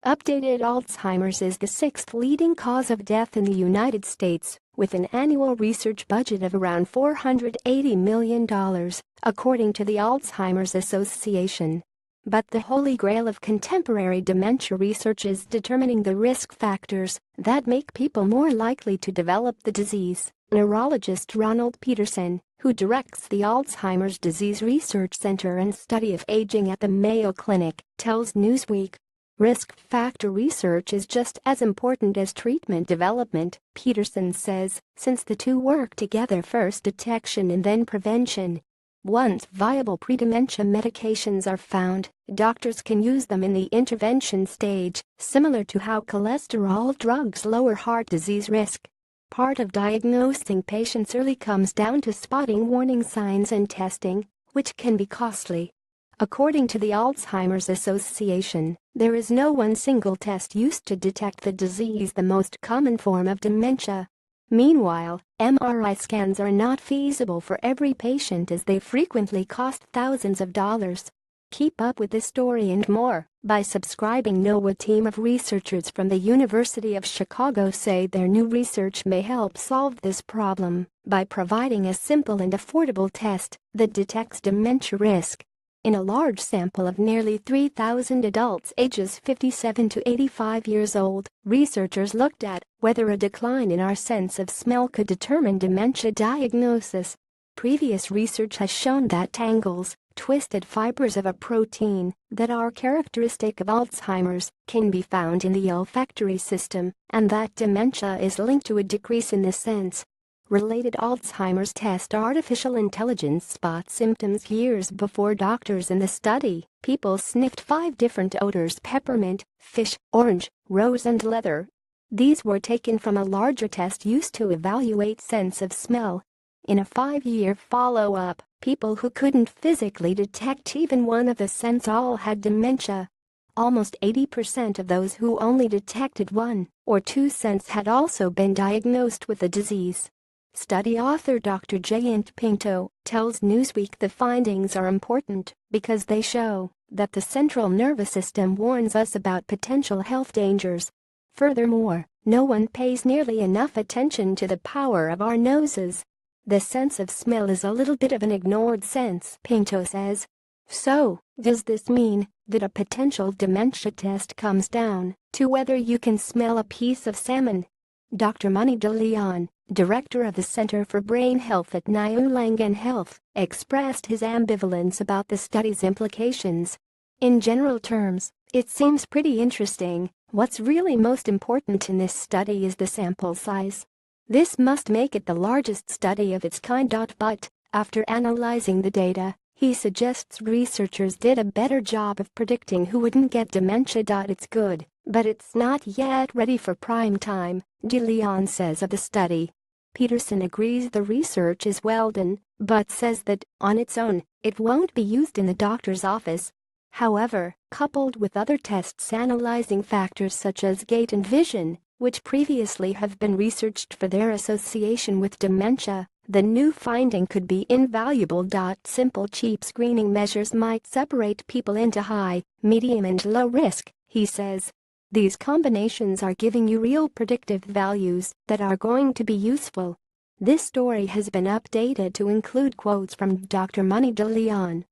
Updated: Alzheimer's is the sixth leading cause of death in the United States, with an annual research budget of around $480 million, according to the Alzheimer's Association. But the holy grail of contemporary dementia research is determining the risk factors that make people more likely to develop the disease. Neurologist Ronald Peterson, who directs the Alzheimer's Disease Research Center and Study of Aging at the Mayo Clinic, tells Newsweek, "Risk factor research is just as important as treatment development," Peterson says, since the two work together: first detection and then prevention. Once viable pre-dementia medications are found, doctors can use them in the intervention stage, similar to how cholesterol drugs lower heart disease risk. Part of diagnosing patients early comes down to spotting warning signs and testing, which can be costly. According to the Alzheimer's Association, there is no one single test used to detect the disease, the most common form of dementia. Meanwhile, MRI scans are not feasible for every patient as they frequently cost thousands of dollars. Keep up with this story and more by subscribing. NOAA team of researchers from the University of Chicago say their new research may help solve this problem by providing a simple and affordable test that detects dementia risk. In a large sample of nearly 3,000 adults ages 57 to 85 years old, researchers looked at whether a decline in our sense of smell could determine dementia diagnosis. Previous research has shown that tangles, twisted fibers of a protein that are characteristic of Alzheimer's, can be found in the olfactory system, and that dementia is linked to a decrease in this sense. Related Alzheimer's test: artificial intelligence spots symptoms years before doctors. In the study, people sniffed 5 different odors: peppermint, fish, orange, rose and leather. These were taken from a larger test used to evaluate sense of smell. In a 5-year follow-up, people who couldn't physically detect even one of the scents all had dementia. Almost 80% of those who only detected 1 or 2 scents had also been diagnosed with the disease. Study author Dr. Jayant Pinto tells Newsweek the findings are important because they show that the central nervous system warns us about potential health dangers. Furthermore, no one pays nearly enough attention to the power of our noses. The sense of smell is a little bit of an ignored sense, Pinto says. So, does this mean that a potential dementia test comes down to whether you can smell a piece of salmon? Dr. Mani De Leon, director of the Center for Brain Health at New Langan Health, expressed his ambivalence about the study's implications. In general terms, it seems pretty interesting. What's really most important in this study is the sample size. This must make it the largest study of its kind. But, after analyzing the data, he suggests researchers did a better job of predicting who wouldn't get dementia. It's good, but it's not yet ready for prime time, De Leon says of the study. Peterson agrees the research is well done, but says that, on its own, it won't be used in the doctor's office. However, coupled with other tests analyzing factors such as gait and vision, which previously have been researched for their association with dementia, the new finding could be invaluable. Simple cheap screening measures might separate people into high, medium and low risk, he says. These combinations are giving you real predictive values that are going to be useful. This story has been updated to include quotes from Dr. Mani De Leon.